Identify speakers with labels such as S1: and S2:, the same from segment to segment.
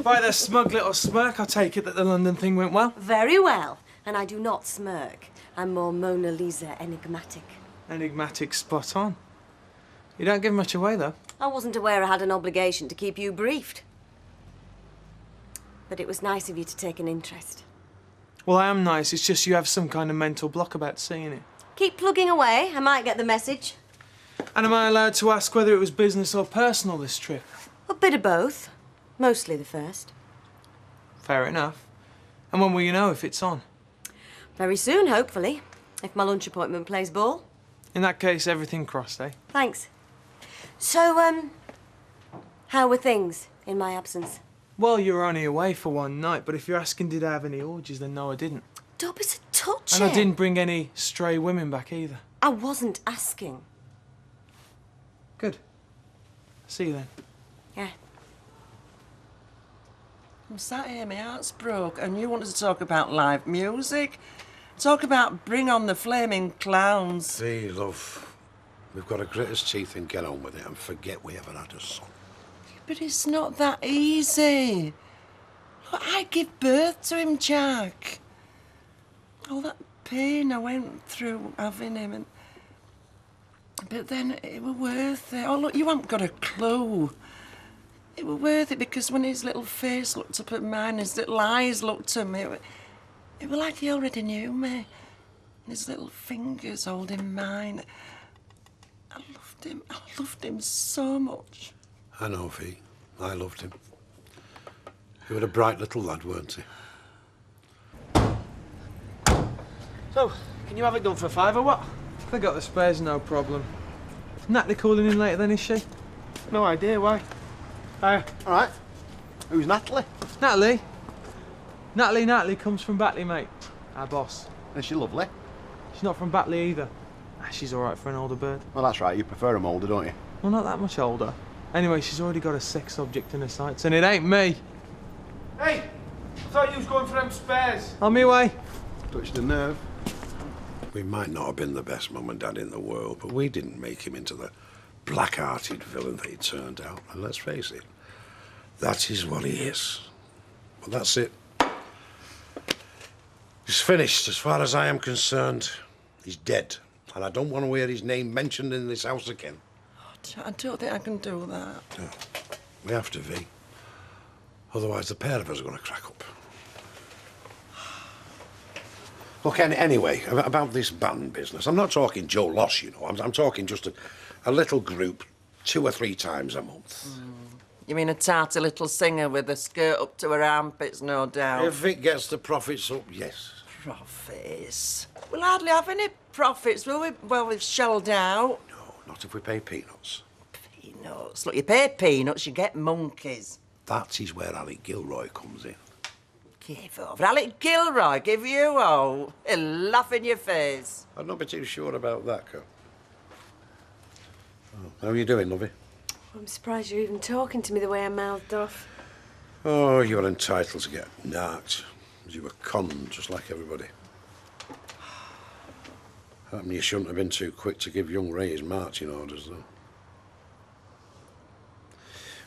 S1: By their smug little smirk, I take it that the London thing went well.
S2: Very well. And I do not smirk. I'm more Mona Lisa enigmatic.
S1: Enigmatic, spot on. You don't give much away, though.
S2: I wasn't aware I had an obligation to keep you briefed. But it was nice of you to take an interest.
S1: Well, I am nice. It's just you have some kind of mental block about seeing it.
S2: Keep plugging away. I might get the message.
S1: And am I allowed to ask whether it was business or personal, this trip?
S2: A bit of both. Mostly the first.
S1: Fair enough. And when will you know if it's on?
S2: Very soon, hopefully. If my lunch appointment plays ball.
S1: In that case, everything crossed, eh?
S2: Thanks. So, how were things in my absence?
S1: Well, you were only away for one night, but if you're asking did I have any orgies, then no, I didn't.
S2: Don't be so touchy.
S1: And I didn't bring any stray women back either.
S2: I wasn't asking.
S1: Good. See you then.
S2: Yeah.
S3: I'm sat here, my heart's broke, and you wanted to talk about live music? Talk about bring on the flaming clowns.
S4: See, love, we've got to grit his teeth and get on with it and forget we ever had a son.
S3: But it's not that easy. Look, I give birth to him, Jack. All that pain I went through having him, and... But then it were worth it. Oh, look, you haven't got a clue. It were worth it because when his little face looked up at mine, his little eyes looked at me, it were like he already knew me. And his little fingers holding mine. I loved him so much.
S4: I know, Fee. I loved him. He was a bright little lad, weren't he?
S1: So, can you have it done for £5 or what? If I got the spares, no problem. Natalie calling in later then, is she?
S5: No idea, why? All right. Who's Natalie?
S1: Natalie? Natalie comes from Batley, mate. Our boss.
S5: Is she lovely?
S1: She's not from Batley either. She's all right for an older bird.
S5: Well, that's right. You prefer them older, don't you?
S1: Well, not that much older. Anyway, she's already got a sex object in her sights, and it ain't me. Hey! I thought you was going for them spares. On me way.
S5: Touched a nerve.
S4: We might not have been the best mum and dad in the world, but we didn't make him into the black-hearted villain that he turned out. And let's face it, that is what he is. But that's it. He's finished, as far as I am concerned. He's dead. And I don't want to hear his name mentioned in this house again.
S3: I don't think I can do that.
S4: No, we have to, V. Otherwise, the pair of us are going to crack up. Look, anyway, about this band business, I'm not talking Joe Loss, you know. I'm talking just a little group 2 or 3 times a month.
S3: You mean a tarty little singer with a skirt up to her armpits, no doubt?
S4: If it gets the profits up, yes.
S3: Profits? We'll hardly have any profits, will we? Well, we've shelled out.
S4: No, not if we pay peanuts.
S3: Peanuts? Look, you pay peanuts, you get monkeys.
S4: That is where Alec Gilroy comes in.
S3: Give over. Alec Gilroy, give you all. He'll laugh in your face.
S4: I'd not be too sure about that, Carl. Oh, how are you doing, lovey?
S2: I'm surprised you're even talking to me the way I mouthed off.
S4: Oh, you're entitled to get narked. You were conned just like everybody. I mean, you shouldn't have been too quick to give young Ray his marching orders, though.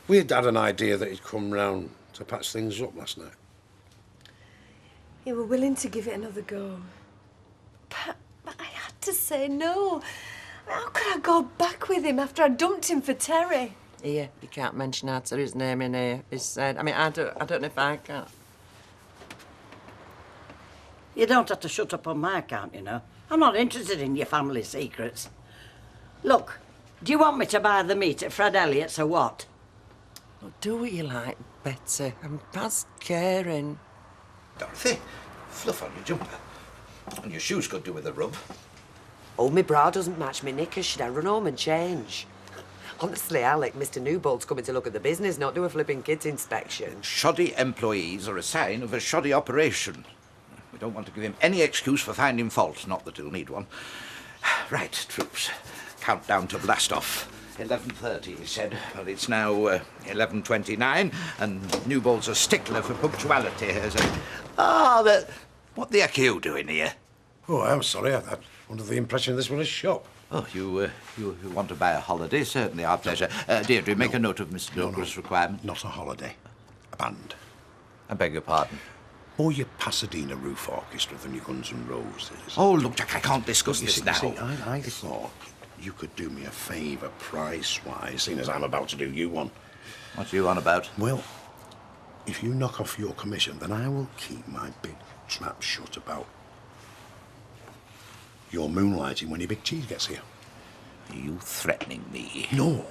S4: We had had an idea that he'd come round to patch things up last night.
S2: You were willing to give it another go. But I had to say no. How could I go back with him after I dumped him for Terry?
S3: Here, you can't mention Terry's name in here. He said, I don't know if I can.
S6: You don't have to shut up on my account, you know. I'm not interested in your family secrets. Look, do you want me to buy the meat at Fred Elliott's or what?
S3: Look, do what you like, Betty. I'm past caring.
S7: Dorothy, fluff on your jumper. And your shoes could do with a rub.
S8: Oh, my bra doesn't match me knickers. Should I run home and change? Honestly, Alec, Mr. Newbolt's coming to look at the business, not do a flipping kids inspection.
S7: Shoddy employees are a sign of a shoddy operation. We don't want to give him any excuse for finding fault, not that he'll need one. Right, troops. Countdown to blast off. 11:30, he said. Well, it's now 11:29, and Newbolt's a stickler for punctuality. What the heck are you doing here?
S4: Oh, I'm sorry. I'm under the impression this was a shop.
S7: Oh, you want to buy a holiday? Certainly, our pleasure. Deirdre, make a note of Mr. Douglas' requirement.
S4: Not a holiday. A band.
S7: I beg your pardon.
S4: Or your Pasadena Roof Orchestra, the new Guns N' Roses.
S7: Oh, look, Jack, I can't discuss
S4: You
S7: this
S4: see,
S7: now.
S4: I thought you could do me a favour price-wise, seeing as I'm about to do you one.
S7: What are you on about?
S4: Well, if you knock off your commission, then I will keep my big trap shut about your moonlighting when your big cheese gets here.
S7: Are you threatening me?
S4: No.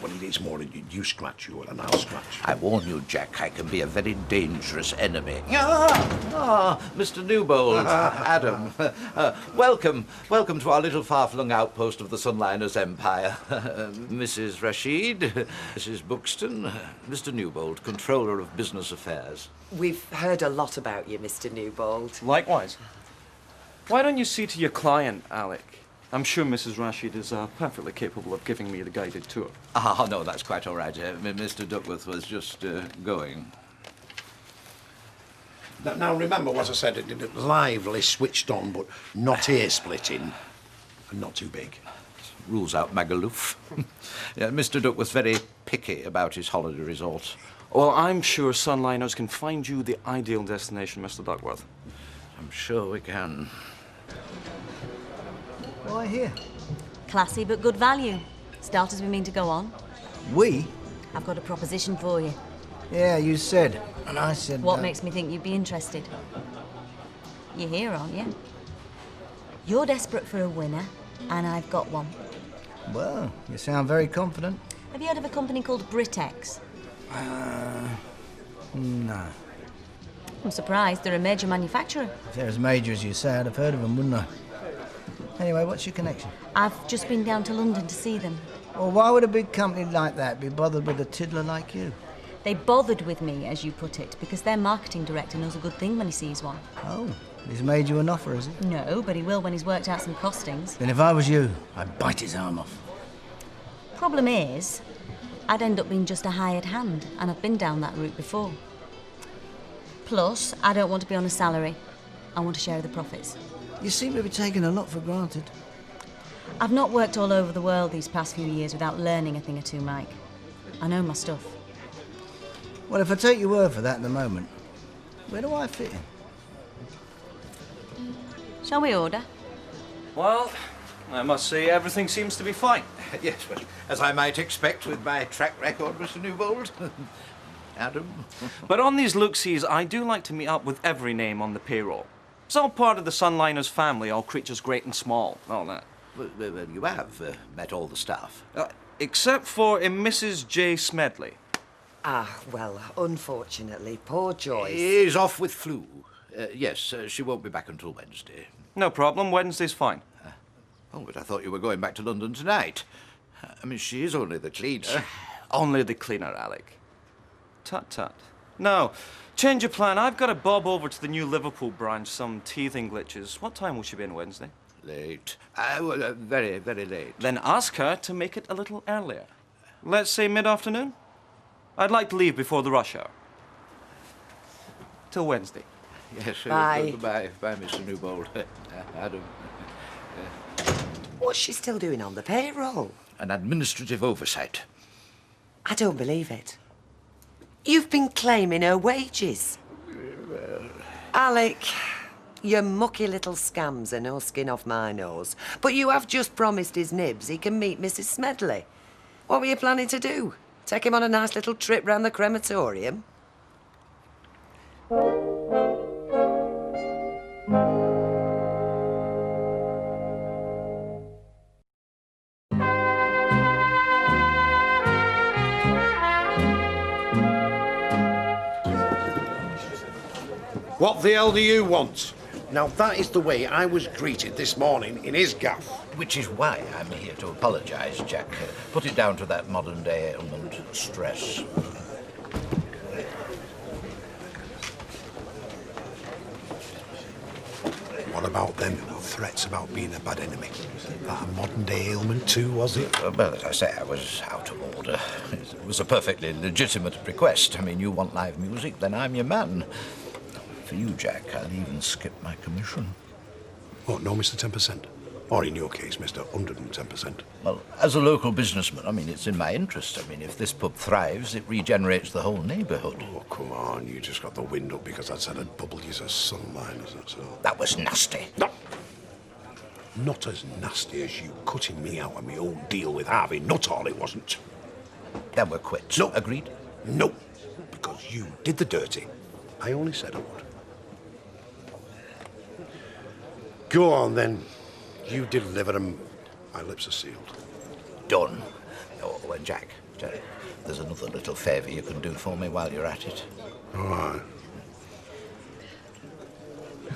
S4: When it is more, you scratch you and I'll scratch you.
S7: I warn you, Jack, I can be a very dangerous enemy. Mr. Newbold, Adam, welcome to our little far-flung outpost of the Sunliners Empire. Mrs. Rashid, Mrs. Buxton, Mr. Newbold, Controller of Business Affairs.
S8: We've heard a lot about you, Mr. Newbold.
S1: Likewise. Why don't you see to your client, Alec? I'm sure Mrs. Rashid is perfectly capable of giving me the guided tour.
S7: Ah, no, that's quite all right. Mr. Duckworth was just going.
S4: Now remember what I said, it lively, switched on, but not ear-splitting, and not too big.
S7: Rules out Magaluf. Yeah, Mr. Duckworth's very picky about his holiday resort.
S1: Well, I'm sure Sunliners can find you the ideal destination, Mr. Duckworth.
S7: I'm sure we can.
S5: Why here?
S9: Classy but good value. Starters we mean to go on.
S5: We?
S9: I've got a proposition for you.
S5: Yeah, you said. And I said...
S9: What makes me think you'd be interested? You're here, aren't you? You're desperate for a winner, and I've got one.
S5: Well, you sound very confident.
S9: Have you heard of a company called Britex?
S5: No.
S9: I'm surprised. They're a major manufacturer.
S5: If they're as major as you say, I'd have heard of them, wouldn't I? Anyway, what's your connection?
S9: I've just been down to London to see them.
S5: Well, why would a big company like that be bothered with a tiddler like you?
S9: They bothered with me, as you put it, because their marketing director knows a good thing when he sees one.
S5: Oh, he's made you an offer, has he?
S9: No, but he will when he's worked out some costings.
S5: Then if I was you, I'd bite his arm off.
S9: Problem is, I'd end up being just a hired hand, and I've been down that route before. Plus, I don't want to be on a salary. I want to share the profits.
S5: You seem to be taking a lot for granted.
S9: I've not worked all over the world these past few years without learning a thing or two, Mike. I know my stuff.
S5: Well, if I take your word for that in the moment, where do I fit in?
S9: Shall we order?
S1: Well, I must say everything seems to be fine.
S7: Yes, well, as I might expect with my track record, Mr. Newbold. Adam.
S1: But on these look-sees, I do like to meet up with every name on the payroll. It's all part of the Sunliners family, all creatures great and small, all that.
S7: Well, you have met all the staff.
S1: Except for a Mrs. J. Smedley.
S8: Ah, well, unfortunately, poor Joyce.
S7: He's off with flu. Yes, she won't be back until Wednesday.
S1: No problem, Wednesday's fine.
S7: Oh, but I thought you were going back to London tonight. I mean, she is only the cleaner.
S1: Only the cleaner, Alec. Tut-tut. No, change your plan. I've got to bob over to the new Liverpool branch, some teething glitches. What time will she be in Wednesday?
S7: Late. Well, very, very late.
S1: Then ask her to make it a little earlier. Let's say mid-afternoon? I'd like to leave before the rush hour. Till Wednesday.
S7: Yes,
S8: Bye.
S7: Goodbye. Bye, Mr. Newbold. Adam.
S8: What's she still doing on the payroll?
S7: An administrative oversight.
S8: I don't believe it. You've been claiming her wages. Alec, your mucky little scams are no skin off my nose. But you have just promised his nibs he can meet Mrs. Smedley. What were you planning to do? Take him on a nice little trip round the crematorium?
S4: What the hell do you want? Now, that is the way I was greeted this morning in his gaff.
S7: Which is why I'm here to apologise, Jack. Put it down to that modern-day ailment, stress.
S4: What about them threats about being a bad enemy? That a modern-day ailment too, was it?
S7: Well, as I say, I was out of order. It was a perfectly legitimate request. I mean, you want live music, then I'm your man. For you, Jack, I'll even skip my commission.
S4: What, no Mr. 10%? Or in your case, Mr. 110%.
S7: Well, as a local businessman, I mean, it's in my interest. I mean, if this pub thrives, it regenerates the whole neighbourhood.
S4: Oh, come on, you just got the wind up because I'd said I'd bubbled you as sunliners, that's all.
S7: That was nasty.
S4: No. Not as nasty as you cutting me out of my own deal with Harvey Nuttall, it wasn't.
S7: Then we're quits.
S4: No.
S7: Agreed?
S4: No, because you did the dirty. I only said I would. Go on, then. You deliver them. My lips are sealed.
S7: Done. Oh, and Jack, there's another little favour you can do for me while you're at it.
S4: All right.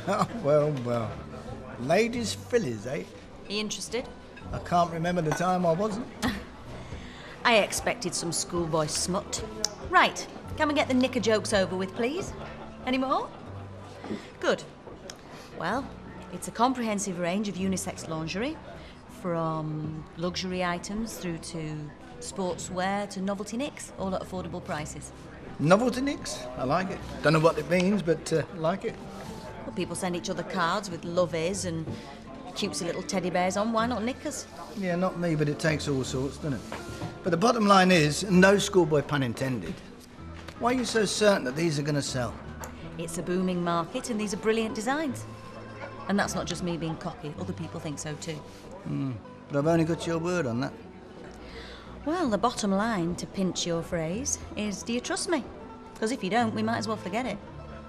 S5: Oh, well. Ladies' fillies, eh?
S9: Are you interested?
S5: I can't remember the time I wasn't.
S9: I expected some schoolboy smut. Right, can we get the knicker jokes over with, please? Any more? Good. Well, it's a comprehensive range of unisex lingerie, from luxury items through to sportswear to novelty nicks, all at affordable prices.
S5: Novelty nicks? I like it. Don't know what it means, but like it.
S9: Well, people send each other cards with love is and cutesy little teddy bears on. Why not knickers?
S5: Yeah, not me, but it takes all sorts, doesn't it? But the bottom line is, no schoolboy pun intended. Why are you so certain that these are going to sell?
S9: It's a booming market and these are brilliant designs. And that's not just me being cocky. Other people think so too.
S5: But I've only got your word on that.
S9: Well, the bottom line, to pinch your phrase, is do you trust me? Because if you don't, we might as well forget it.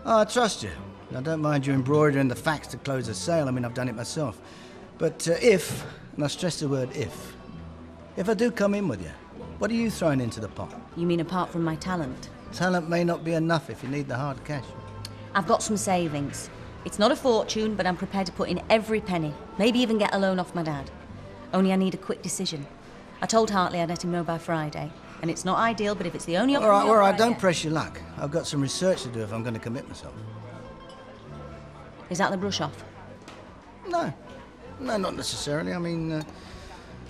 S5: Oh, I trust you. I don't mind you embroidering the facts to close a sale. I mean, I've done it myself. But if, and I stress the word if I do come in with you, what are you throwing into the pot?
S9: You mean apart from my talent?
S5: Talent may not be enough if you need the hard cash.
S9: I've got some savings. It's not a fortune, but I'm prepared to put in every penny. Maybe even get a loan off my dad. Only I need a quick decision. I told Hartley I'd let him know by Friday. And it's not ideal, but if it's the only option...
S5: All right, don't press your luck. I've got some research to do if I'm going to commit myself.
S9: Is that the brush off?
S5: No, not necessarily. I mean,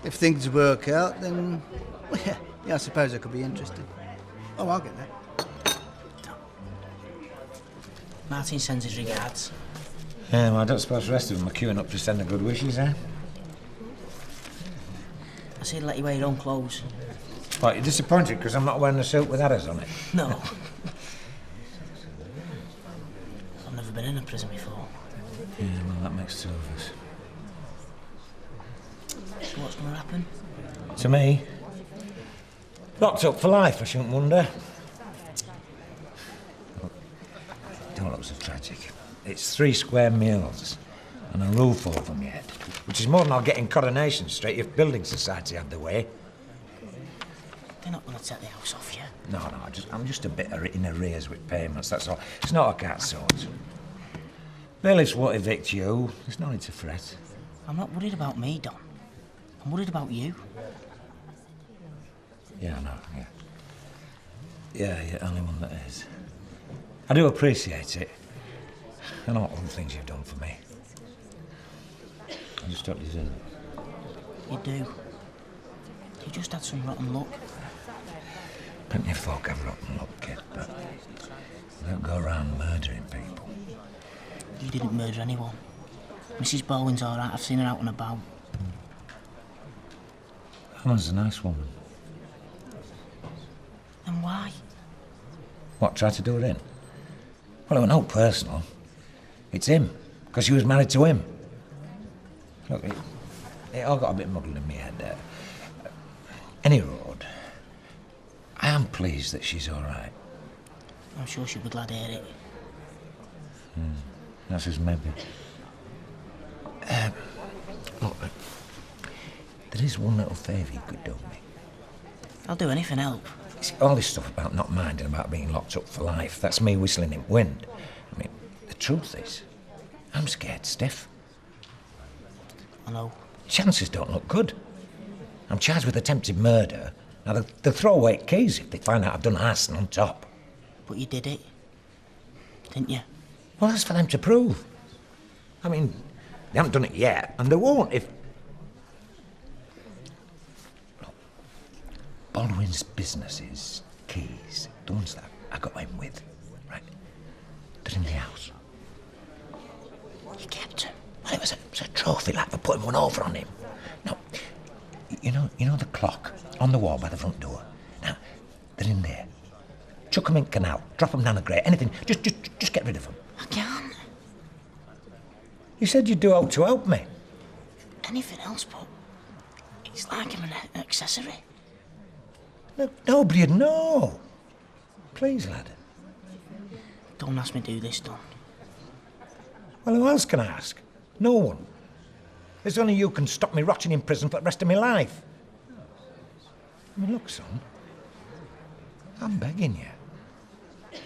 S5: if things work out, then... Well, yeah, I suppose I could be interested. Oh, I'll get that.
S10: Martin sends his regards.
S11: Yeah, well, I don't suppose the rest of them are queuing up to send the good wishes, eh?
S10: I said let you wear your own clothes.
S11: What, you're disappointed because I'm not wearing a suit with arrows on it?
S10: No. I've never been in a prison before.
S11: Yeah, well, that makes two of us.
S10: So what's going to happen?
S11: To me? Locked up for life, I shouldn't wonder. Don't look so tragic. It's 3 square meals and a roof over my head, which is more than I'll get in Coronation Street if Building Society had their way.
S10: They're not going to take the house off you.
S11: No, I'm just a bit in arrears with payments, that's all. It's not a cat's sort. Bailiffs won't evict you. There's no need to fret.
S10: I'm not worried about me, Don. I'm worried about you.
S11: Yeah, I know, yeah. Yeah, you're the only one that is. I do appreciate it. I know all the things you've done for me. I just don't deserve it.
S10: You do. You just had some rotten luck.
S11: Plenty of folk have rotten luck, kid, but they don't go around murdering people.
S10: You didn't murder anyone. Mrs. Baldwin's all right. I've seen her out and about.
S11: Helen's a nice woman.
S10: And why?
S11: What, tried to do her in? Well, it was no personal. It's him, because she was married to him. Look, it all got a bit muddled in my head there. Any road, I am pleased that she's all right.
S10: I'm sure she'll be glad to hear it.
S11: That's as maybe. Look, there is one little favour you could do me.
S10: I'll do anything to help.
S11: See, all this stuff about not minding about being locked up for life, that's me whistling in wind. I mean, the truth is, I'm scared stiff.
S10: I know.
S11: Chances don't look good. I'm charged with attempted murder. Now, they'll throw away keys if they find out I've done arson on top.
S10: But you did it, didn't you?
S11: Well, that's for them to prove. I mean, they haven't done it yet, and they won't if... Look, Baldwin's businesses, keys, the ones that I got in with, right? They're in the house.
S10: You kept them.
S11: Well, it was a trophy, like for putting one over on him. Now, you know the clock on the wall by the front door? Now, they're in there. Chuck 'em in canal, drop 'em down the grate, anything. Just get rid of 'em.
S10: I can't.
S11: You said you'd do out to help me.
S10: Anything else, but it's like I'm an accessory.
S11: Look, nobody'd know. Please, lad.
S10: Don't ask me to do this, Don.
S11: Well, who else can I ask? No one. There's only you can stop me rotting in prison for the rest of my life. I mean, look, son. I'm begging you.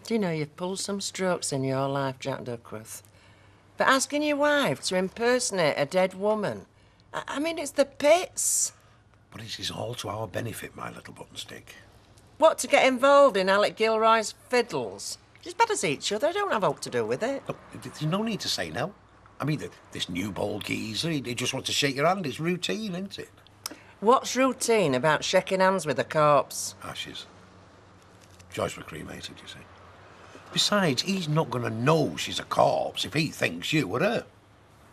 S3: Do you know you've pulled some strokes in your life, Jack Duckworth? But asking your wife to impersonate a dead woman, I mean, it's the pits.
S4: But it is all to our benefit, my little button stick.
S3: What, to get involved in Alec Gilroy's fiddles? As bad as each other, I don't have aught to do with it.
S4: Look, there's no need to say no. I mean, this new bold geezer, he just wants to shake your hand. It's routine, isn't it?
S3: What's routine about shaking hands with a corpse?
S4: Ashes. Joyce were cremated, you see. Besides, he's not going to know she's a corpse if he thinks you were her.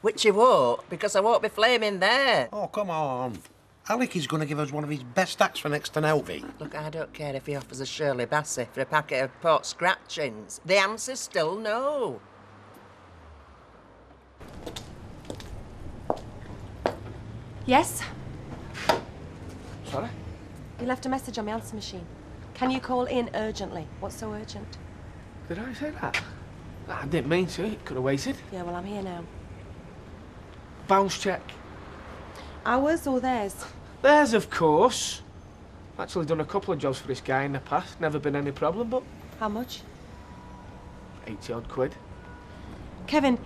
S3: Which he won't, because I won't be flaming there.
S4: Oh, come on. Alec is going to give us one of his best acts for next to Nelvy.
S3: Look, I don't care if he offers a Shirley Bassey for a packet of pot scratchings. The answer's still no.
S2: Yes?
S12: Sorry?
S2: You left a message on my answer machine. Can you call in urgently? What's so urgent?
S12: Did I say that? I didn't mean to. It could have waited.
S2: Yeah, well, I'm here now.
S12: Bounce check.
S2: Ours or theirs?
S12: Theirs, of course. Actually done a couple of jobs for this guy in the past. Never been any problem, but...
S2: How much?
S12: 80 odd quid.
S2: Kevin,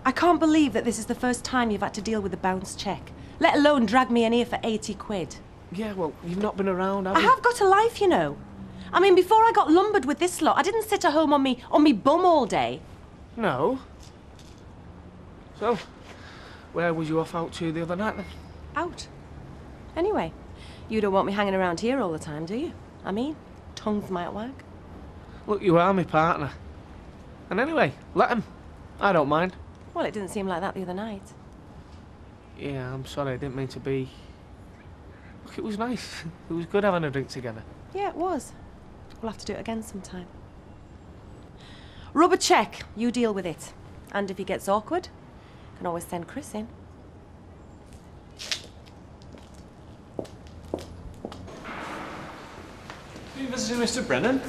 S2: I can't believe that this is the first time you've had to deal with a bounce check, let alone drag me in here for 80 quid.
S12: Yeah, well, you've not been around, have
S2: I
S12: you?
S2: have got a life, you know. I mean, before I got lumbered with this lot, I didn't sit at home on me bum all day.
S12: No. So, where was you off out to the other night, then?
S2: Out. Anyway, you don't want me hanging around here all the time, do you? I mean, tongues might wag.
S12: Look, you are my partner. And anyway, let him. I don't mind.
S2: Well, it didn't seem like that the other night.
S12: Yeah, I'm sorry, I didn't mean to be... Look, it was nice. It was good having a drink together.
S2: Yeah, it was. We'll have to do it again sometime. Rubber check. You deal with it. And if he gets awkward, you can always send Chris in.
S13: Are you visiting Mr. Brennan?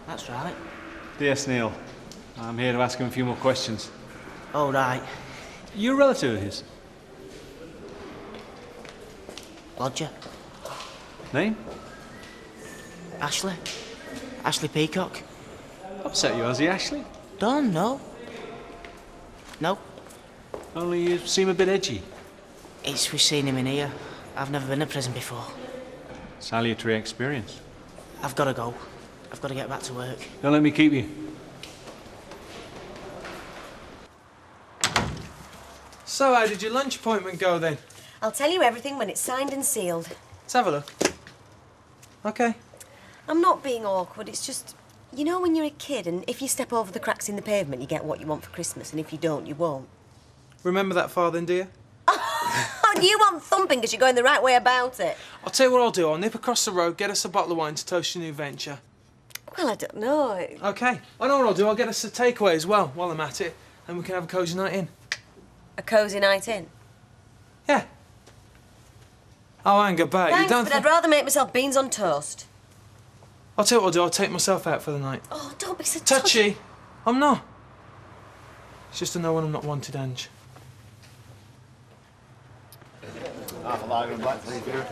S10: That's right.
S13: D.S. Neil. I'm here to ask him a few more questions.
S10: All right.
S13: You a relative of his?
S10: Lodger.
S13: Name?
S10: Ashley. Ashley Peacock.
S13: Upset you, has he, Ashley?
S10: Don't know. No.
S13: Only you seem a bit edgy.
S10: It's we've seen him in here. I've never been in prison before.
S13: Salutary experience.
S10: I've got to go. I've got to get back to work.
S13: Don't let me keep you.
S12: So, how did your lunch appointment go, then?
S14: I'll tell you everything when it's signed and sealed.
S12: Let's have a look. OK.
S14: I'm not being awkward, it's just... You know when you're a kid and if you step over the cracks in the pavement, you get what you want for Christmas, and if you don't, you won't.
S12: Remember that far, then, do you?
S14: Oh, you want thumping because you're going the right way about it.
S12: I'll tell you what I'll do. I'll nip across the road, get us a bottle of wine to toast your new venture.
S14: Well, I don't know.
S12: OK. I know what I'll do. I'll get us a takeaway as well while I'm at it, and we can have a cosy night in.
S14: A cosy night in?
S12: Yeah. Oh, hang about.
S14: Thanks,
S12: You don't
S14: but I'd rather make myself beans on toast.
S12: I'll tell you what I'll do. I'll take myself out for the night.
S14: Oh, don't be so
S12: touchy. I'm not. It's just to know when I'm not wanted, Ange.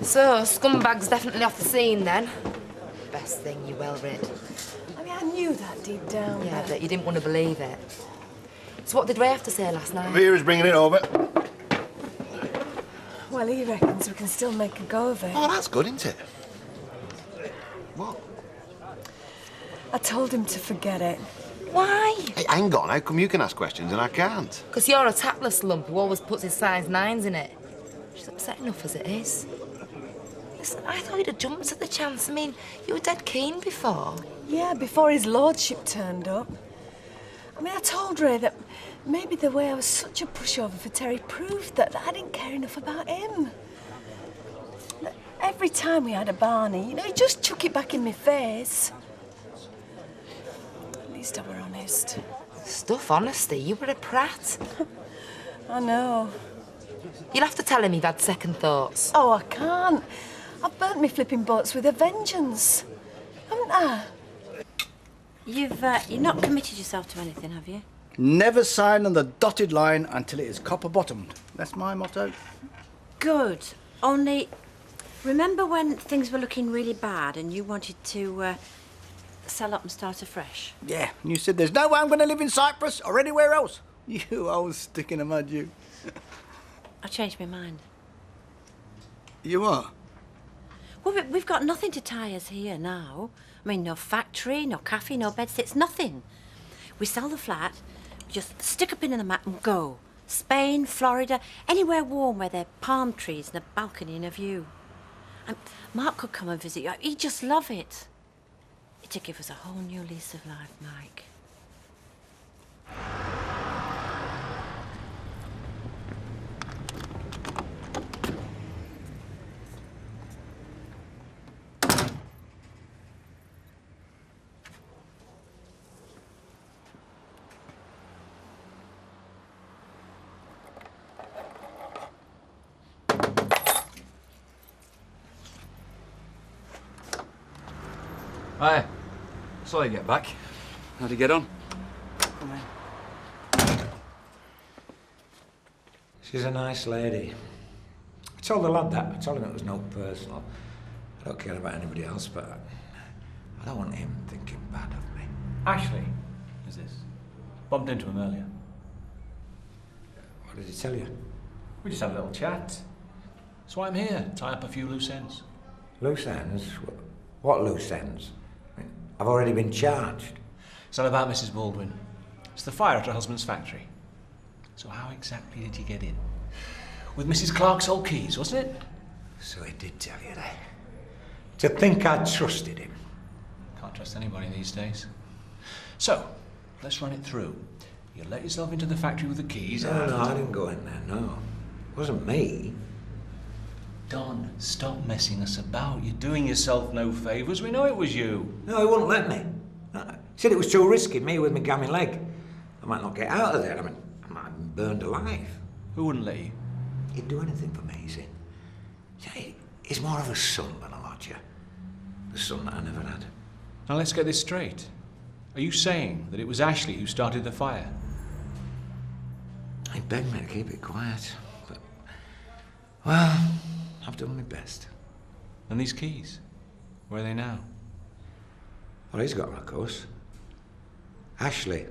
S15: So, Scumbag's definitely off the scene then. Best thing, you're well rid.
S2: I mean, I knew that deep down.
S15: Yeah, but you didn't want to believe it. So what did Ray have to say last night?
S4: Vera's bringing it over.
S2: Well, he reckons we can still make a go of it.
S4: Oh, that's good, isn't it? What?
S2: I told him to forget it.
S15: Why?
S16: Hey, hang on, how come you can ask questions and I can't?
S15: Because you're a tactless lump who always puts his size 9s in it. She's upset enough as it is. Listen, I thought you'd have jumped at the chance. I mean, you were dead keen before.
S2: Yeah, before his lordship turned up. I mean, I told Ray that maybe the way I was such a pushover for Terry proved that I didn't care enough about him. Every time we had a Barney, you know, he just chuck it back in my face. At least I were honest.
S15: Stuff honesty, you were a prat.
S2: I know.
S15: You'll have to tell him you've had second thoughts.
S2: Oh, I can't. I've burnt me flipping boats with a vengeance. Haven't I?
S14: You've not committed yourself to anything, have you?
S5: Never sign on the dotted line until it is copper-bottomed. That's my motto.
S14: Good. Only, remember when things were looking really bad and you wanted to sell up and start afresh?
S5: Yeah, and you said there's no way I'm going to live in Cyprus or anywhere else. You old stick in the mud, you.
S14: I changed my mind.
S5: You are?
S14: Well, we've got nothing to tie us here now. I mean, no factory, no cafe, no bedsits, nothing. We sell the flat, we just stick a pin in the map and go. Spain, Florida, anywhere warm where there are palm trees and a balcony and a view. And Mark could come and visit you. He'd just love it. It'd give us a whole new lease of life, Mike.
S13: Hi. Saw you get back. How'd you get on?
S11: She's a nice lady. I told the lad that. I told him it was no personal. I don't care about anybody else, but I don't want him thinking bad of me.
S13: Ashley, is this? Bumped into him earlier.
S11: What did he tell you?
S13: We just had a little chat. That's why I'm here, tie up a few loose ends.
S11: Loose ends? What loose ends? I mean, I've already been charged.
S13: It's not about Mrs. Baldwin. It's the fire at her husband's factory. So how exactly did you get in? With Mrs. Clark's old keys, wasn't it?
S11: So he did tell you that. To think I trusted him.
S13: Can't trust anybody these days. So, let's run it through. You let yourself into the factory with the keys and...
S11: No, I didn't go in there, no. It wasn't me.
S13: Don, stop messing us about. You're doing yourself no favours. We know it was you.
S11: No, he wouldn't let me. He said it was too risky, me with my gammy leg. I might not get out of there. I mean, I might have been burned alive.
S13: Who wouldn't let you?
S11: He'd do anything for me, he said. He's more of a son than a lodger. The son that I never had.
S13: Now let's get this straight. Are you saying that it was Ashley who started the fire?
S11: He begged me to keep it quiet, but... Well, I've done my best.
S13: And these keys? Where are they now?
S11: Well, he's got them, of course. Ashley